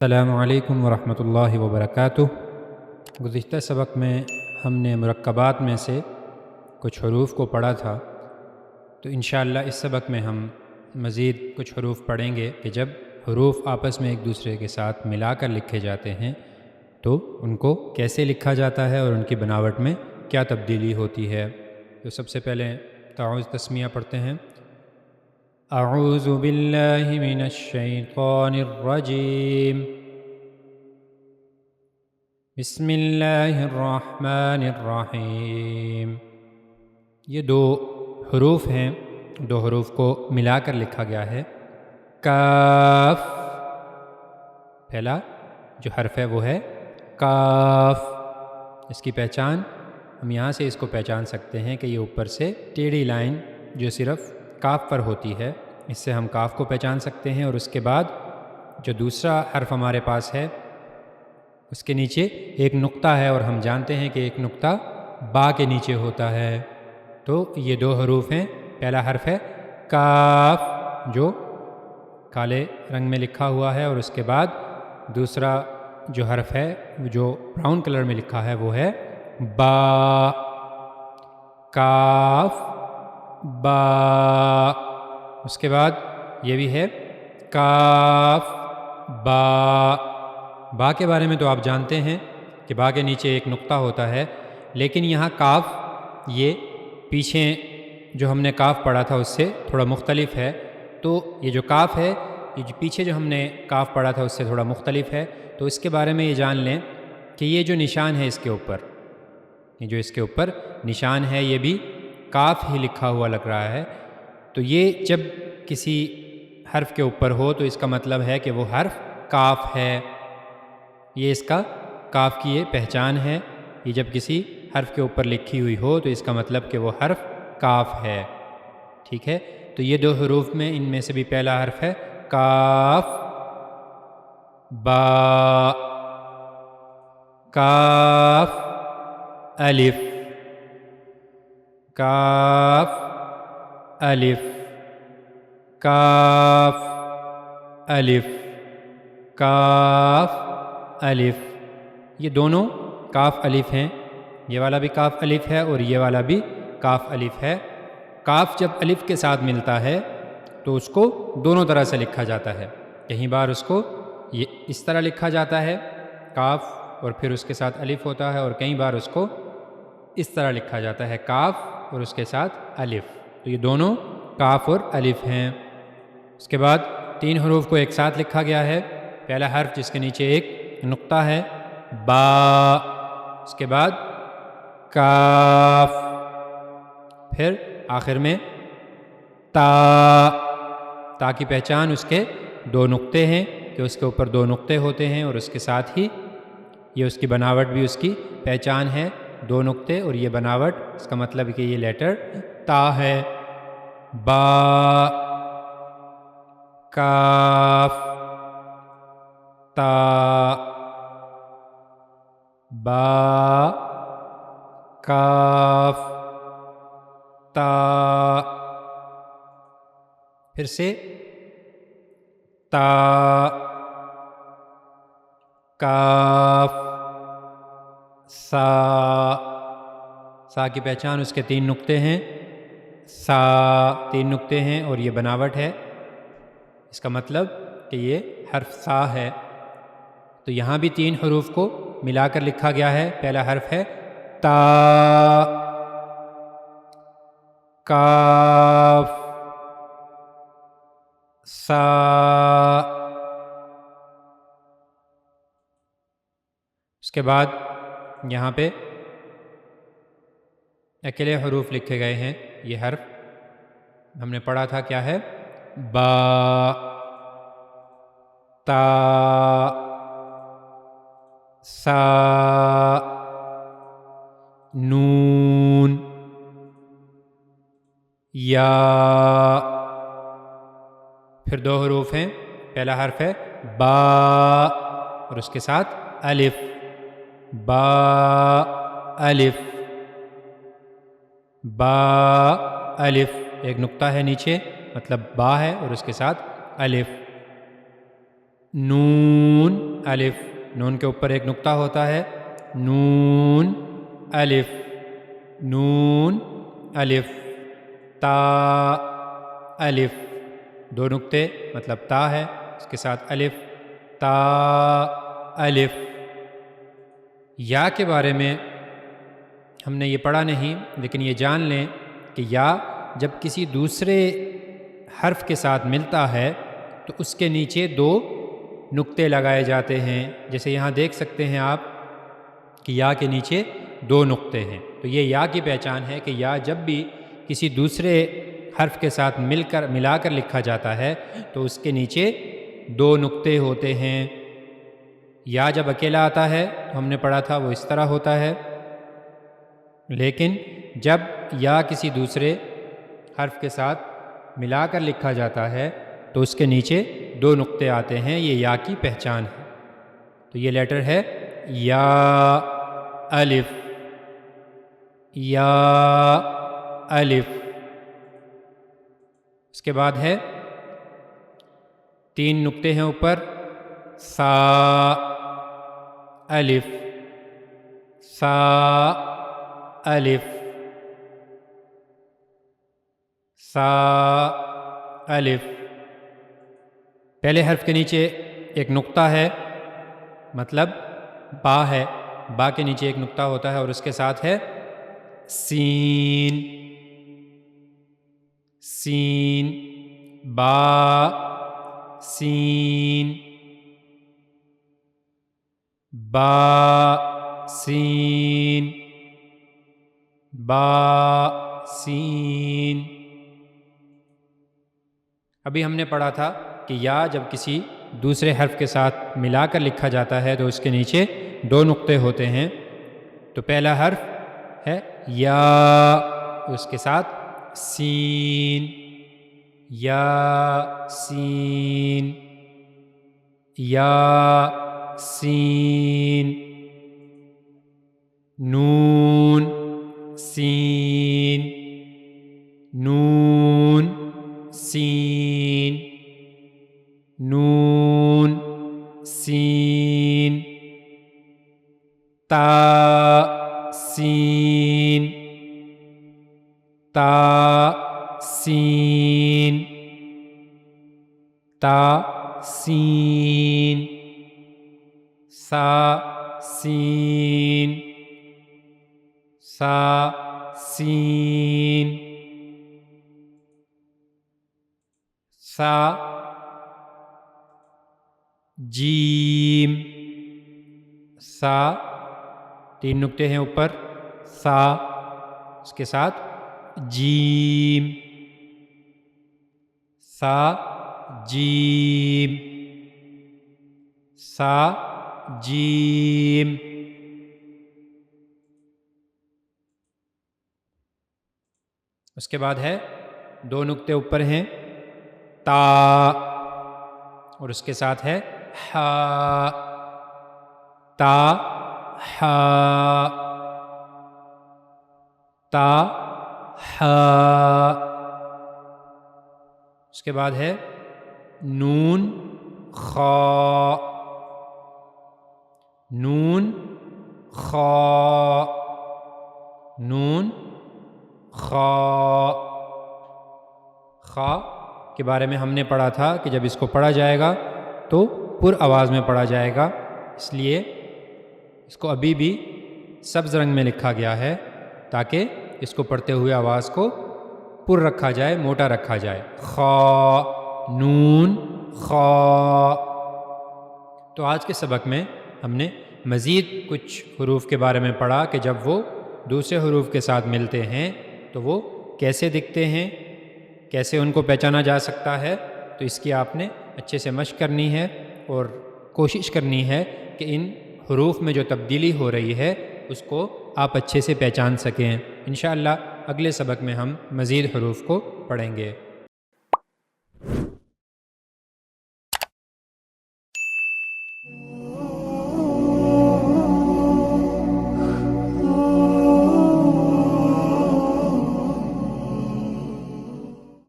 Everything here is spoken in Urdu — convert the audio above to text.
السلام علیکم ورحمۃ اللہ وبرکاتہ۔ گزشتہ سبق میں ہم نے مرکبات میں سے کچھ حروف کو پڑھا تھا، تو انشاءاللہ اس سبق میں ہم مزید کچھ حروف پڑھیں گے کہ جب حروف آپس میں ایک دوسرے کے ساتھ ملا کر لکھے جاتے ہیں تو ان کو کیسے لکھا جاتا ہے اور ان کی بناوٹ میں کیا تبدیلی ہوتی ہے۔ تو سب سے پہلے تعوذ تسمیہ پڑھتے ہیں۔ اعوذ باللہ من الشیطان الرجیم، بسم اللہ الرحمن الرحیم۔ یہ دو حروف ہیں، دو حروف کو ملا کر لکھا گیا ہے۔ کاف، پہلا جو حرف ہے وہ ہے کاف۔ اس کی پہچان ہم یہاں سے اس کو پہچان سکتے ہیں کہ یہ اوپر سے ٹیڑھی لائن جو صرف کاف پر ہوتی ہے، اس سے ہم کاف کو پہچان سکتے ہیں۔ اور اس کے بعد جو دوسرا حرف ہمارے پاس ہے اس کے نیچے ایک نقطہ ہے، اور ہم جانتے ہیں کہ ایک نقطہ با کے نیچے ہوتا ہے۔ تو یہ دو حروف ہیں، پہلا حرف ہے کاف جو کالے رنگ میں لکھا ہوا ہے، اور اس کے بعد دوسرا جو حرف ہے جو براؤن کلر میں لکھا ہے وہ ہے با۔ کاف با۔ اس کے بعد یہ بھی ہے کاف با۔ با کے بارے میں تو آپ جانتے ہیں کہ با کے نیچے ایک نقطہ ہوتا ہے، لیکن یہاں کاف یہ پیچھے جو ہم نے کاف پڑھا تھا اس سے تھوڑا مختلف ہے۔ تو یہ جو کاف ہے، یہ جو پیچھے جو ہم نے کاف پڑھا تھا اس سے تھوڑا مختلف ہے۔ تو اس کے بارے میں یہ جان لیں کہ یہ جو نشان ہے اس کے اوپر، یہ جو اس کے اوپر نشان ہے یہ بھی کاف ہی لکھا ہوا لگ رہا ہے۔ تو یہ جب کسی حرف کے اوپر ہو تو اس کا مطلب ہے کہ وہ حرف کاف ہے، یہ اس کا کاف کی یہ پہچان ہے۔ یہ جب کسی حرف کے اوپر لکھی ہوئی ہو تو اس کا مطلب کہ وہ حرف کاف ہے، ٹھیک ہے۔ تو یہ دو حروف میں ان میں سے بھی پہلا حرف ہے کاف با۔ کاف الف، کاف الف، کاف الف، کاف الف۔ یہ دونوں کاف الف ہیں، یہ والا بھی کاف الف ہے اور یہ والا بھی کاف الف ہے۔ کاف جب الف کے ساتھ ملتا ہے تو اس کو دونوں طرح سے لکھا جاتا ہے۔ کہیں بار اس کو یہ اس طرح لکھا جاتا ہے کاف، اور پھر اس کے ساتھ الف ہوتا ہے، اور کئی بار اس کو اس طرح لکھا جاتا ہے کاف اور اس کے ساتھ الف۔ تو یہ دونوں کاف اور الف ہیں۔ اس کے بعد تین حروف کو ایک ساتھ لکھا گیا ہے۔ پہلا حرف جس کے نیچے ایک نقطہ ہے با، اس کے بعد کاف، پھر آخر میں تا۔ تا کی پہچان اس کے دو نقطے ہیں کہ اس کے اوپر دو نقطے ہوتے ہیں، اور اس کے ساتھ ہی یہ اس کی بناوٹ بھی اس کی پہچان ہے، دو نقطے اور یہ بناوٹ، اس کا مطلب کہ یہ لیٹر تا ہے۔ با، کاف، تا، با، کاف، تا، پھر سے تا، کاف، سا۔ سا کی پہچان اس کے تین نقطے ہیں، سا تین نقطے ہیں اور یہ بناوٹ ہے، اس کا مطلب کہ یہ حرف سا ہے۔ تو یہاں بھی تین حروف کو ملا کر لکھا گیا ہے۔ پہلا حرف ہے تا، کاف، سا۔ اس کے بعد یہاں پہ اکیلے حروف لکھے گئے ہیں۔ یہ حرف ہم نے پڑھا تھا کیا ہے، با، تا، سا، نون، یا۔ پھر دو حروف ہیں، پہلا حرف ہے با اور اس کے ساتھ الف، با الف، با الف، ایک نقطہ ہے نیچے مطلب با ہے اور اس کے ساتھ الف۔ نون الف، نون کے اوپر ایک نقطہ ہوتا ہے، نون الف، نون الف، تا الف، دو نقطے مطلب تا ہے، اس کے ساتھ الف، تا الف۔ یا کے بارے میں ہم نے یہ پڑھا نہیں، لیکن یہ جان لیں کہ یا جب کسی دوسرے حرف کے ساتھ ملتا ہے تو اس کے نیچے دو نقطے لگائے جاتے ہیں، جیسے یہاں دیکھ سکتے ہیں آپ کہ یا کے نیچے دو نقطے ہیں۔ تو یہ یا کی پہچان ہے کہ یا جب بھی کسی دوسرے حرف کے ساتھ ملا کر لکھا جاتا ہے تو اس کے نیچے دو نقطے ہوتے ہیں۔ یا جب اکیلا آتا ہے تو ہم نے پڑھا تھا وہ اس طرح ہوتا ہے، لیکن جب یا کسی دوسرے حرف کے ساتھ ملا کر لکھا جاتا ہے تو اس کے نیچے دو نقطے آتے ہیں، یہ یا کی پہچان ہے۔ تو یہ لیٹر ہے یا الف، یا الف۔ اس کے بعد ہے تین نقطے ہیں اوپر، سا الف، سا الف، سا الف۔ پہلے حرف کے نیچے ایک نقطہ ہے، مطلب با ہے، با کے نیچے ایک نقطہ ہوتا ہے، اور اس کے ساتھ ہے سین، سین، با سین، با سین، با سین۔ ابھی ہم نے پڑھا تھا کہ یا جب کسی دوسرے حرف کے ساتھ ملا کر لکھا جاتا ہے تو اس کے نیچے دو نقطے ہوتے ہیں۔ تو پہلا حرف ہے یا، اس کے ساتھ سین، یا سین، یا سین، نون سین، نون سین، نون سین، تا سین، تا سین، تا سین، سا سین، سا سین، سا جیم، سا تین نقطے ہیں اوپر، سا، اس کے ساتھ جیم، سا جیم، سا جیم۔ اس کے بعد ہے دو نقطے اوپر ہیں، تا، اور اس کے ساتھ ہے ہا، تا ہا، تا ہا۔ اس کے بعد ہے نون خا، نون خا، نون خا۔ خا کے بارے میں ہم نے پڑھا تھا کہ جب اس کو پڑھا جائے گا تو پر آواز میں پڑھا جائے گا، اس لیے اس کو ابھی بھی سبز رنگ میں لکھا گیا ہے تاکہ اس کو پڑھتے ہوئے آواز کو پر رکھا جائے، موٹا رکھا جائے۔ خا، نون خا۔ تو آج کے سبق میں ہم نے مزید کچھ حروف کے بارے میں پڑھا کہ جب وہ دوسرے حروف کے ساتھ ملتے ہیں تو وہ کیسے دکھتے ہیں، کیسے ان کو پہچانا جا سکتا ہے۔ تو اس کی آپ نے اچھے سے مشق کرنی ہے اور کوشش کرنی ہے کہ ان حروف میں جو تبدیلی ہو رہی ہے اس کو آپ اچھے سے پہچان سکیں۔ انشاءاللہ اگلے سبق میں ہم مزید حروف کو پڑھیں گے۔